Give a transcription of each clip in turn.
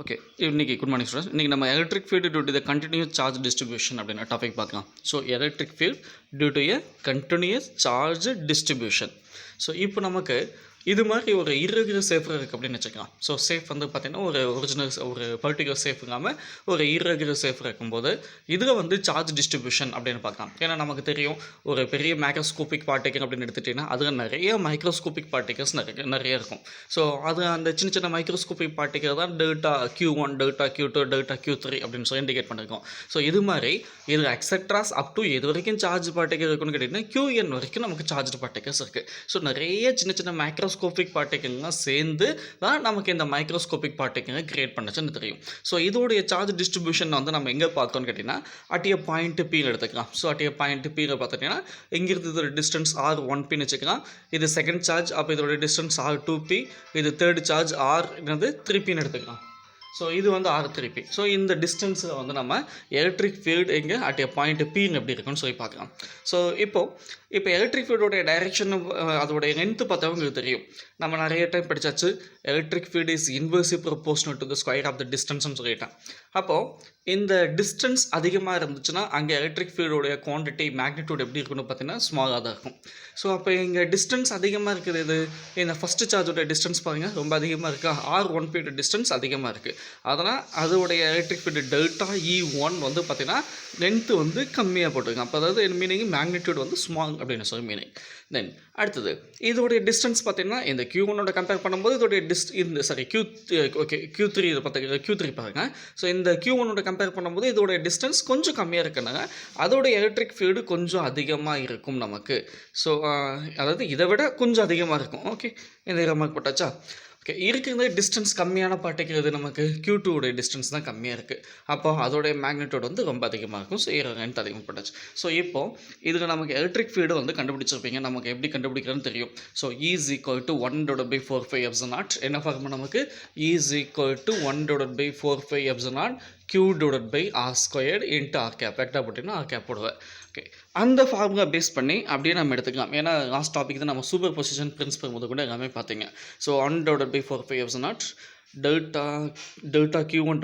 Okay. இன்னைக்கு good morning students. இன்றைக்கி நம்ம electric field due to the continuous charge distribution அப்படின்ற டாபிக் பார்க்கலாம். So electric field due to a continuous charge distribution. So இப்போ நமக்கு இது மாதிரி ஒரு இர்ரெகுலர் சேஃபர் இருக்குது அப்படின்னு வச்சுக்கலாம். ஸோ சேஃப் வந்து பார்த்திங்கன்னா ஒரு ஒரிஜினல் ஒரு பர்டிகுலர் சேஃப் இல்லாமல் ஒரு இர்ரெகுலர் சேஃப் இருக்கும்போது இதில் வந்து சார்ஜ் டிஸ்ட்ரிபியூஷன் அப்படின்னு பார்க்கலாம். ஏன்னா நமக்கு தெரியும் ஒரு பெரிய மைக்ரோஸ்கோபிக் பார்ட்டிகல் அப்படின்னு எடுத்துகிட்டிங்கன்னா அதில் நிறைய மைக்ரோஸ்கோபிக் பார்ட்டிகல்ஸ் நிறைய இருக்கும். ஸோ அது அந்த சின்ன சின்ன மைக்ரோஸ்கோபிக் பார்ட்டிகல் தான் delta Q1 delta Q2 delta Q3 அப்படின்னு சொல்லி இண்டிகேட் பண்ணியிருக்கோம். ஸோ இது மாதிரி இது எக்ஸெட்ராஸ் அப் டு எது வரைக்கும் சார்ஜ் பார்ட்டிகல் இருக்குன்னு கேட்டிங்கன்னா Qn வரைக்கும் நமக்கு சார்ஜ் பார்ட்டிகல்ஸ் இருக்குது. ஸோ நிறைய சின்ன சின்ன மைக்ரோஸ்கோபிக் பார்ட்டிகல்லாம் சேர்ந்து தான் நமக்கு இந்த மைக்ரோஸ்கோபிக் பார்ட்டிகலை கிரியேட் பண்ணுச்சுன்னு தெரியும். ஸோ இதோடைய சார்ஜ் டிஸ்ட்ரிபியூஷன் வந்து நம்ம எங்கே பார்த்தோம்னு கேட்டிங்கன்னா அட்டிய பாயிண்ட் P எடுத்துக்கலாம். ஸோ அட்டிய பாயிண்ட் P பார்த்துட்டிங்கன்னா இங்கிருந்து இதோட டிஸ்டன்ஸ் R1Pன்னு வச்சுக்கலாம். இது செகண்ட் சார்ஜ், அப்போ இதோட டிஸ்டன்ஸ் R2P, இது தேர்ட் சார்ஜ் R என்னது 3Pன்னு எடுத்துக்கலாம். ஸோ இது வந்து R3P. ஸோ இந்த டிஸ்டன்ஸில் வந்து நம்ம எலக்ட்ரிக் ஃபீல்டு எங்கே அட் எ பாயிண்ட் Pன்னு எப்படி இருக்குன்னு சொல்லி பார்க்கலாம். ஸோ இப்போ எலக்ட்ரிக் ஃபீல்டோடைய டைரெக்ஷன் அதோடைய லென்த்து பார்த்தவங்களுக்கு தெரியும். நம்ம நிறைய டைம் படித்தாச்சு electric field is inversely proportional to the square of the டிஸ்டன்ஸ்னு சொல்லிட்டேன். அப்போது இந்த டிஸ்டன்ஸ் அதிகமாக இருந்துச்சுன்னா அங்கே எலக்ட்ரிக் ஃபீல்டோடைய குவான்டிட்டி மேக்னிடியூட் எப்படி இருக்குன்னு பார்த்தீங்கன்னா ஸ்மாலாக தான் இருக்கும். ஸோ அப்போ இங்கே டிஸ்டன்ஸ் அதிகமாக இருக்குது. இது இந்த ஃபஸ்ட்டு சார்ஜோட டிஸ்டன்ஸ் பாருங்கள் ரொம்ப அதிகமாக இருக்குது. R1P டிஸ்டன்ஸ் அதிகமாக இருக்குது. அதனால் அதோடைய எலக்ட்ரிக் ஃபீல்டு டெல்டா E1 வந்து பார்த்திங்கன்னா லென்த்து வந்து கம்மியாக போட்டிருக்கேன். அப்போ அதாவது என் மீனிங் மேக்னிடியூட் வந்து ஸ்மால் அப்படின்னு சொல்லி மீனிங். தென் அடுத்தது இதோடைய டிஸ்டன்ஸ் பார்த்திங்கன்னா இந்த Q1ஓட கம்பேர் பண்ணும்போது இதோடைய Q3 இதை பார்த்துக்க Q3 பாருங்கள். ஸோ இந்த Q1ஓட கம்பேர் பண்ணும்போது இதோடைய டிஸ்டன்ஸ் கொஞ்சம் கம்மியாக இருக்குன்னாங்க அதோட எலக்ட்ரிக் ஃபீல்டு கொஞ்சம் அதிகமாக இருக்கும் நமக்கு. ஸோ அதாவது இதை விட கொஞ்சம் அதிகமாக இருக்கும். ஓகே, இந்த ரெமார்க் போட்டாச்சா? ஓகே, இருக்கிறது டிஸ்டன்ஸ் கம்மியான பார்ட்டிக்கிறது நமக்கு Q2 டிஸ்டன்ஸ் தான் கம்மியாக இருக்குது. அப்போ அதோடைய மேக்னிடியூட் வந்து ரொம்ப அதிகமாக இருக்கும். So length அதிகமாகப்பட்டாச்சு. ஸோ இப்போது இதில் நமக்கு எலக்ட்ரிக் ஃபீல்டு வந்து கண்டுபிடிச்சிருப்பீங்க. நமக்கு எப்படி கண்டுபிடிக்கிறதுன்னு தெரியும். So E is equal to 1/4πε0 என்ன ஃபார்முலா நமக்கு E is equal to 1/4πε0 Q/R² into R cap. கரெக்டாக போட்டிங்கன்னா R cap போடுவேன். ஓகே, அந்த ஃபார்முலா பேஸ் பண்ணி அப்படியே நம்ம எடுத்துக்கலாம். ஏன்னா லாஸ்ட் டாபிக் தான் நம்ம சூப்பர் பொசிஷன் பிரின்சிபல் முதல் கூட எல்லாமே பார்த்தீங்க. So 1/4πε0 delta Q1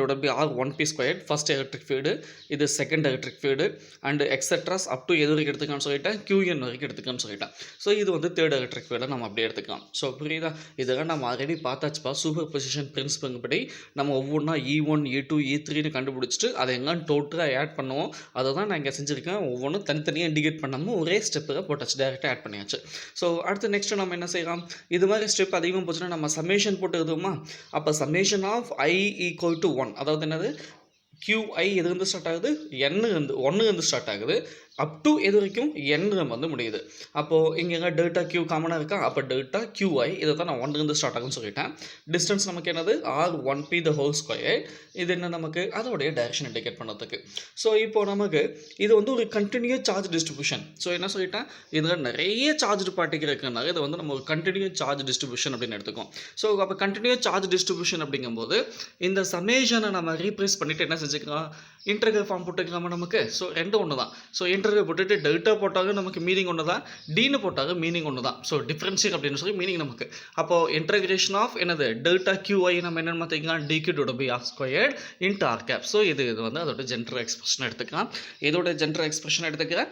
R1P² first electric field, இது second electric field and etceteras up to எது வரைக்கும் எடுத்துக்கான்னு சொல்லிட்டேன் Qn வரைக்கும் எடுத்துக்கான்னு சொல்லிட்டேன். ஸோ இது வந்து தேர்ட் எலக்ட்ரிக் ஃபீல்டை நம்ம அப்படியே எடுத்துக்கலாம். ஸோ புரியுதா? இதெல்லாம் நம்ம ஆல்ரெடி பார்த்தாச்சுப்பா. சூப்பர் பொசிஷன் பிரின்சிபல் படி நம்ம ஒவ்வொன்றா E1 E2 E3ன்னு கண்டுபிடிச்சிட்டு அதை எல்லாம் டோட்டலாக ஆட் பண்ணுவோம். அதை தான் நான் இங்கே செஞ்சுருக்கேன். ஒவ்வொன்றும் தனித்தனியாக இண்டிகேட் பண்ணாமல் ஒரே ஸ்டெப்பில் போட்டாச்சு, டேரெக்டாக ஆட் பண்ணியாச்சு. ஸோ அடுத்து நெக்ஸ்ட்டு நம்ம என்ன செய்யலாம்? இது மாதிரி ஸ்டெப் அதிகமாக போச்சுன்னா நம்ம சம்மேஷன் போட்டு எழுதுவோமா? அப்போ summation of I equal to 1, அதாவது என்னது QI எதுலேருந்து ஸ்டார்ட் ஆகுது? ஒன்றுலேருந்து ஸ்டார்ட் ஆகுது அப் டு எது வரைக்கும் N வந்து முடியுது. அப்போது இங்கே டெல்டா Q காமனாக இருக்கா? அப்போ டெல்டா QI இதை தான் நான் 1லேருந்து ஸ்டார்ட் ஆகுன்னு சொல்லிட்டேன். டிஸ்டன்ஸ் நமக்கு என்னது R1P². இது என்ன நமக்கு அதோடைய டைரக்ஷன் இண்டிகேட் பண்ணுறதுக்கு. ஸோ இப்போ நமக்கு இது வந்து ஒரு கண்டினியூஸ் சார்ஜ் டிஸ்ட்ரிபியூஷன். ஸோ என்ன சொல்லிட்டேன், இதில் நிறைய சார்ஜ் பார்ட்டிகல் இருக்கிறனால இதை வந்து நம்ம ஒரு கண்டினியூஸ் சார்ஜ் டிஸ்ட்ரிபியூஷன் அப்படின்னு எடுத்துக்கோம். ஸோ அப்போ கண்டினியூஸ் சார்ஜ் டிஸ்ட்ரிபியூஷன் அப்படிங்கும்போது இந்த சமேஷனை நம்ம ரீப்ளேஸ் பண்ணிவிட்டு என்ன செஞ்சுக்கலாம், இன்டர்கல் ஃபார்ம் போட்டுக்கலாமா நமக்கு? ஸோ ரெண்டும் ஒன்று தான். ஸோ இன்டர்கல் போட்டுட்டு டெல்டா போட்டாலும் நமக்கு மீனிங் ஒன்று தான், டீனு போட்டாலும் மீனிங் ஒன்று தான். ஸோ டிஃப்ரென்ஷியேட் அப்படின்னு சொல்லி மீனிங் நமக்கு. அப்போது இன்டகிரேஷன் ஆஃப் என்னது டெல்டா QI நம்ம என்னென்னு பார்த்திங்கன்னா dQ/R² into R cap. So இது வந்து அதோட ஜென்ரல் எக்ஸ்பிரஷன் எடுத்துக்கலாம். இதோட ஜென்ரல் எக்ஸ்பிரஷன் எடுத்துக்கிறேன்.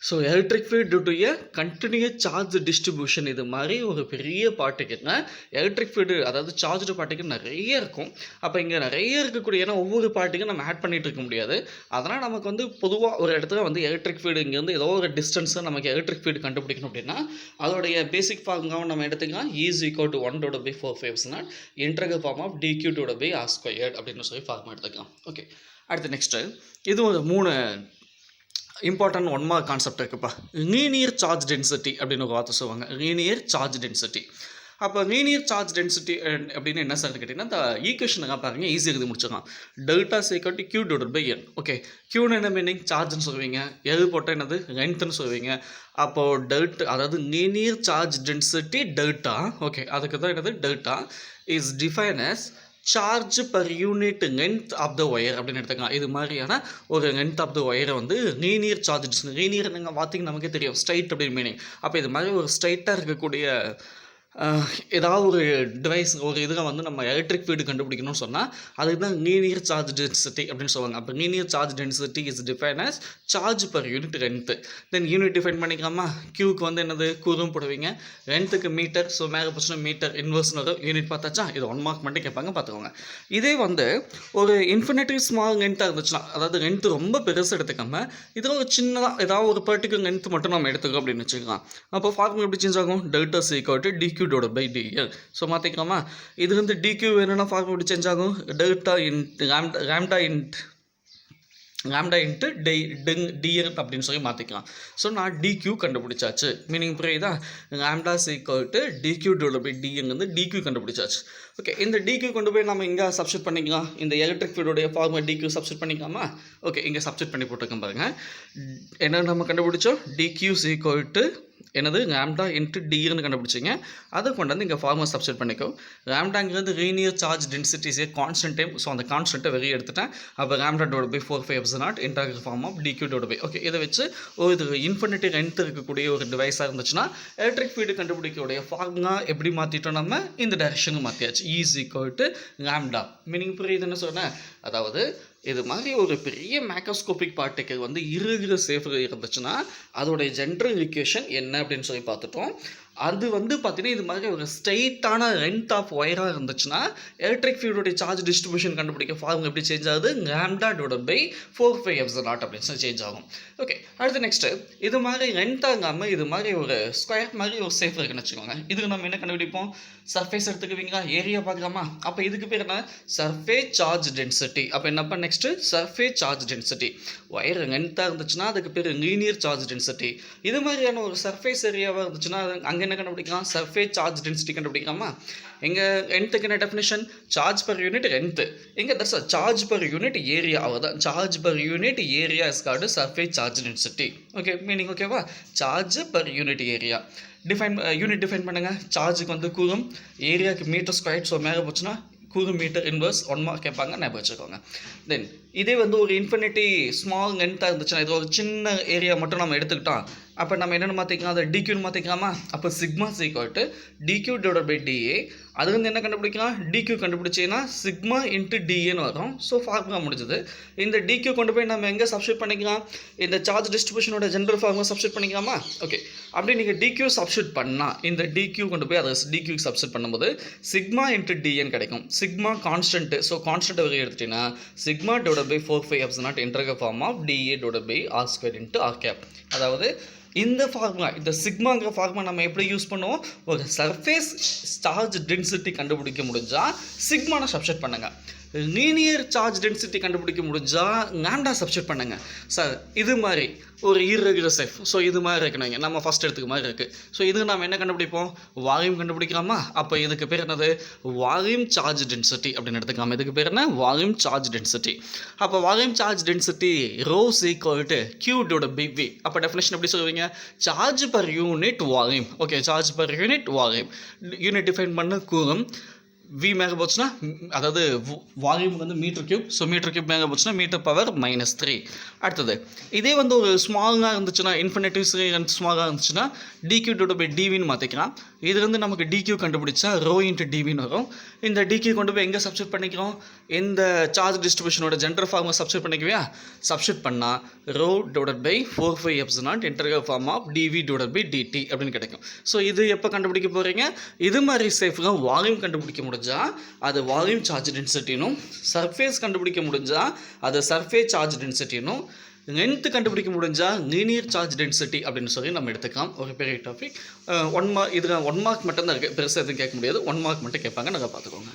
So electric field due to a continuous charge distribution. இது மாதிரி ஒரு பெரிய பார்ட்டிக்கல்னா எலக்ட்ரிக் ஃபீல்டு அதாவது சார்ஜ்டு பார்ட்டிக்கல் நிறைய இருக்கும். அப்போ இங்கே நிறைய இருக்கக்கூடிய ஏன்னா ஒவ்வொரு பார்ட்டிக்கும் நம்ம ஆட் பண்ணிகிட்டு இருக்க முடியாது. அதனால் நமக்கு வந்து பொதுவாக ஒரு இடத்துல வந்து எலக்ட்ரிக் ஃபீல்டு இங்கேருந்து ஏதோ ஒரு டிஸ்டன்ஸை நமக்கு எலக்ட்ரிக் ஃபீல்டு கண்டுபிடிக்கணும் அப்படின்னா அதோடைய பேசிக் ஃபார்முலாவை நம்ம எடுத்துக்கலாம். E is equal to 1/4πε0 integral form of dQ/R² அப்படின்னு சொல்லி ஃபார்முலா எடுத்துக்கலாம். ஓகே, அடுத்து நெக்ஸ்ட்டு இது ஒரு 3 இம்பார்ட்டன்ட் 1 மார்க் கான்செப்ட் இருக்குப்பா. லீனியர் சார்ஜ் டென்சிட்டி அப்படின்னு ஒரு வார்த்தை சொல்லுவாங்க. Linear charge density. அப்போ லீனியர் சார்ஜ் டென்சிட்டி அப்படின்னு என்ன சார் கேட்டிங்கன்னா இந்த ஈக்குவேஷனுங்க பாருங்கள் ஈஸியாக எழுதி முடிச்சிடலாம். Delta = Q/N. ஓகே, Qன்னு என்ன மீனிங்? சார்ஜ்னு சொல்லுவீங்க. எது போட்டால் என்னது லென்த்துன்னு சொல்லுவீங்க. அப்போது டெல்டா அதாவது linear charge density delta. Okay, அதுக்கு தான் என்னது delta is define as charge per unit length of the wire அப்படின்னு எடுத்துக்கலாம். இது மாதிரியான ஒரு லென்த் ஆஃப் த ஒயரை வந்து லீனியர் சார்ஜ். லீனியர் நீங்கள் பார்த்தீங்கன்னா நமக்கே தெரியும் ஸ்ட்ரைட் அப்படின்னு மீனிங். அப்போ இது மாதிரி ஒரு ஸ்ட்ரைட்டாக இருக்கக்கூடிய ஏதாவது ஒரு டிவைஸ் ஒரு இதில் வந்து நம்ம எலக்ட்ரிக் ஃபீல்டு கண்டுபிடிக்கணும்னு சொன்னால் அதுக்கு தான் லீனியர் சார்ஜ் டென்சிட்டி அப்படின்னு சொல்லுவாங்க. அப்போ linear charge density is define as charge per unit length. Then unit define பண்ணிக்கலாமா? கியூக்கு வந்து என்னது கூறும் போடுவீங்க, லென்த்துக்கு மீட்டர், ஸோ மேலே போச்சுன்னா மீட்டர் இன்வர்ஸ்னு வரும். யூனிட் பார்த்தாச்சா? இது 1 மார்க் மட்டும் கேட்பாங்க, பார்த்துக்கோங்க. இதே வந்து ஒரு இன்ஃபினிட்டிவ் ஸ்மால் லென்த்தாக இருந்துச்சுன்னா, அதாவது லென்த்து ரொம்ப பெருசு எடுத்துக்காம இதில் ஒரு சின்னதாக ஏதாவது ஒரு பர்டிகுலர் லென்த் மட்டும் நம்ம எடுத்துக்கிறோம் அப்படின்னு வச்சுக்கலாம். அப்போ ஃபார்முலா எப்படி சேஞ்ச் ஆகும்? Delta C equal to d q divided by d l. So மாற்றிக்கலாமா? இது வந்து டிக்யூ வேணும்னா ஃபார்முலா எப்படி சேஞ்ச் ஆகும்? டெல்டா லாம்டா இன்ட்டு டிஎல் அப்படின்னு சொல்லி மாற்றிக்கலாம். ஸோ நான் டிக்யூ கண்டுபிடிச்சாச்சு. மீனிங் புரியுதா? Lambda equal to d q divided by d l வந்து டிக்யூ கண்டுபிடிச்சாச்சு. ஓகே, இந்த டிக்யூ கொண்டு போய் நம்ம இங்கே சப்ஸ்டிட் பண்ணிக்கலாம். இந்த எலக்ட்ரிக் ஃபீல்டோடைய ஃபார்முலா டிக்யூ சப்ஸ்டிட் பண்ணிக்கலாமா? ஓகே, இங்கே சப்ஸ்டிட் பண்ணி போட்டுருக்கேன் பாருங்கள். என்ன நம்ம கண்டுபிடிச்சோம்? டிக்யூ ஈக்குவல் டு என்னது லாம்டா இன்ட்டு டின்னு கண்டுபிடிச்சிங்க. அதை கொண்டு வந்து இங்கே ஃபார்முலா சப்ஸ்டிட் பண்ணிக்கோ. லாம்டாங்கிறது linear charge density is a constant time. So அந்த கான்ஸ்டன்ட்டை வெளியே எடுத்துட்டேன். அப்போ lambda divide by 4/5 integral form of d q divide by. Okay, இதை வச்சு ஒரு இது இன்ஃபினிட்டி லென்த் இருக்கக்கூடிய ஒரு டிவைஸாக இருந்துச்சுன்னா எலக்ட்ரிக் ஃபீல்டு கண்டுபிடிக்கக்கூடிய ஃபார்முலா எப்படி மாற்றிட்டோம்? நம்ம இந்த டைரக்ஷனுக்கு மாற்றியாச்சு. Is equal to lambda. Meaning புரியுதுன்னு சொன்னேன். அதாவது இது மாதிரி ஒரு பெரிய மேக்ரோஸ்கோபிக் பார்ட்டிக்கல் வந்து irregular சேஃபில் இருந்துச்சுன்னா அதோடைய ஜென்ரல் ஈக்குவேஷன் என்ன அப்படின்னு சொல்லி பார்த்துட்டோம். அது வந்து பார்த்தீங்கன்னா இது மாதிரி ஒரு ஸ்ட்ரெயிட்டான லென்த் ஆஃப் ஒயராக இருந்துச்சுன்னா எலக்ட்ரிக் ஃபீல்டோடைய சார்ஜ் டிஸ்ட்ரிபியூஷன் கண்டுபிடிக்க ஃபார்முலா எப்படி சேஞ்ச் ஆகுது? லாம்டா டிவைடட் பை 4/5 அப்படின்னு சொல்லி சேஞ்ச் ஆகும். ஓகே, அடுத்து நெக்ஸ்ட்டு இது மாதிரி லென்த்தாக இல்லாமல் இது மாதிரி ஒரு ஸ்கொயர் மாதிரி ஒரு சேஃப் இருக்குன்னு வச்சுக்கோங்க. இதுக்கு நம்ம என்ன கண்டுபிடிப்போம்? சர்ஃபேஸ் எடுத்துக்குவீங்களா? ஏரியா பார்க்கலாமா? அப்போ இதுக்கு பேர் என்ன? Surface charge density. அப்போ என்னப்பா next? Surface charge density. Wire லென்த்தாக இருந்துச்சுன்னா அதுக்கு பேர் லீனியர் சார்ஜ் டென்சிட்டி. இது மாதிரியான ஒரு சர்ஃபேஸ் ஏரியாவாக இருந்துச்சுன்னா அங்கே என்ன கண்டுபிடிக்கலாம்? சர்ஃபேஸ் சார்ஜ் டென்சிட்டி கண்டுபிடிக்கலாமா? எங்கள் லென்த்துக்கு என்ன definition? Charge per unit length. எங்கே that's charge per unit area. அவ்வளோதான். Charge per unit area is called surface charge density. Okay, meaning ஓகேவா? Charge per unit area unit define பண்ணுங்கள். சார்ஜுக்கு வந்து கூறும், ஏரியாவுக்கு மீட்டர் ஸ்கொயர். ஸோ மேலே போச்சுன்னா கூறும் மீட்டர் இன்வர்ஸ் 1 மார்க் கேட்பாங்க, ஞாபகம் வச்சுக்கோங்க. தென் இதே வந்து ஒரு இன்ஃபினிட்டி ஸ்மால் லென்த்தாக இருந்துச்சுன்னா இது ஒரு சின்ன ஏரியா மட்டும் நம்ம எடுத்துக்கிட்டோம். அப்போ நம்ம என்னென்னு மாற்றிக்கலாம்? அதை டிக்யூன்னு மாற்றிக்கலாமா? அப்போ sigma equal to d q divided by d a. அது வந்து என்ன கண்டுபிடிக்கலாம்? டிக்யூ கண்டுபிடிச்சிங்கன்னா சிக்மா இன்ட்டு டிஏன்னு வரும். ஸோ ஃபார்முலா முடிஞ்சது. இந்த டிக்யூ கொண்டு போய் நம்ம எங்கே சப்ஸ்டிட் பண்ணிக்கலாம்? இந்த சார்ஜ் டிஸ்ட்ரிபியூஷனோட ஜென்ரல் ஃபார்முலா சப்ஸ்டிட் பண்ணிக்கலாமா? ஓகே, அப்படி நீங்கள் டிக்யூ சப்ஸ்டிட் பண்ணால் இந்த டிக்யூ கொண்டு போய் அதை டிக்யூ சப்ஸ்டிட் பண்ணும்போது சிக்மா இன்ட்டு டிஎன் கிடைக்கும். Sigma constant. ஸோ கான்ஸ்டன்ட் வெளியே எடுத்துட்டீங்கன்னா sigma divide by 4/5 integral form of dA divide by r square into r cap. அதாவது இந்த ஃபார்முலா, இந்த சிக்மாங்கிற ஃபார்முலா நம்ம எப்படி யூஸ் பண்ணுவோம்? ஒரு சர்ஃபேஸ் சார்ஜ் டென்சிட்டி கண்டுபிடிக்க முடிஞ்சால் சிக்மானை சப்ஸ்டிட் பண்ணுங்கள். லீனியர் சார்ஜ் டென்சிட்டி கண்டுபிடிக்க முடிஞ்சால் லாம்டா சப்ஸ்டிட் பண்ணுங்கள். சார் இது மாதிரி ஒரு irregular சேஃப். ஸோ இது மாதிரி இருக்கணுங்க. நம்ம ஃபஸ்ட் எடுத்துக்க மாதிரி இருக்குது. ஸோ இதுக்கு நம்ம என்ன கண்டுபிடிப்போம்? வால்யூம் கண்டுபிடிக்கலாமா? அப்போ இதுக்கு பேர் என்னது? வால்யூம் சார்ஜ் டென்சிட்டி அப்படின்னு எடுத்துக்கலாம். இதுக்கு பேர் என்ன? Volume charge density. அப்போ volume charge density rho's equal to Q divided by V. அப்போ டெஃபினேஷன் எப்படி சொல்லுவீங்க? Charge per unit volume. Okay, charge per unit volume. Unit define பண்ண கூறும். வி மேலே போச்சுன்னா அதாவது வால்யூம் வந்து metre cube. So metre cube மேலே போச்சுன்னா மீட்டர் பவர் -3. அடுத்தது இதே வந்து ஒரு ஸ்மாலாக இருந்துச்சுன்னா இன்ஃபினிட்டிவ் ஸ்மாலாக இருந்துச்சுன்னா டிக்யூ டிவைட் பை டிவின்னு மாற்றிக்கலாம். இதுலேருந்து நமக்கு டிக்யூ கண்டுபிடிச்சா ரோ இன்ட்டு டிவின்னு வரும். இந்த டிக்யூ கொண்டு போய் எங்கே சப்ஸ்டிட் பண்ணிக்கிறோம்? இந்த சார்ஜ் டிஸ்ட்ரிபியூஷனோட ஜென்ரல் ஃபார்மை சப்ஸ்டிட் பண்ணிக்குவியா? சப்ஸ்டிட் பண்ணால் rho divide by 4/5 integral form of dV divide by dd அப்படின்னு கிடைக்கும். ஸோ இது எப்போ கண்டுபிடிக்க போகிறீங்க? இது மாதிரி சேஃப்గా வால்யூம் கண்டுபிடிக்க முடிஞ்சால் அது வால்யூம் சார்ஜ் டென்சிட்டினும், சர்ஃபேஸ் கண்டுபிடிக்க முடிஞ்சால் அது சர்ஃபேஸ் சார்ஜ் டென்சிட்டினும், லென்த்து கண்டுபிடிக்க முடிஞ்சால் லீனியர் சார்ஜ் டென்சிட்டி அப்படின்னு சொல்லி நம்ம எடுத்துக்கலாம். ஒரு பெரிய டாபிக். 1 மார்க். இதில் 1 மார்க் மட்டும் தான் இருக்குது. பெருசாக எதுவும் கேட்க முடியாது. 1 மார்க் மட்டும் கேட்பாங்க. நாங்கள் பார்த்துக்கோங்க.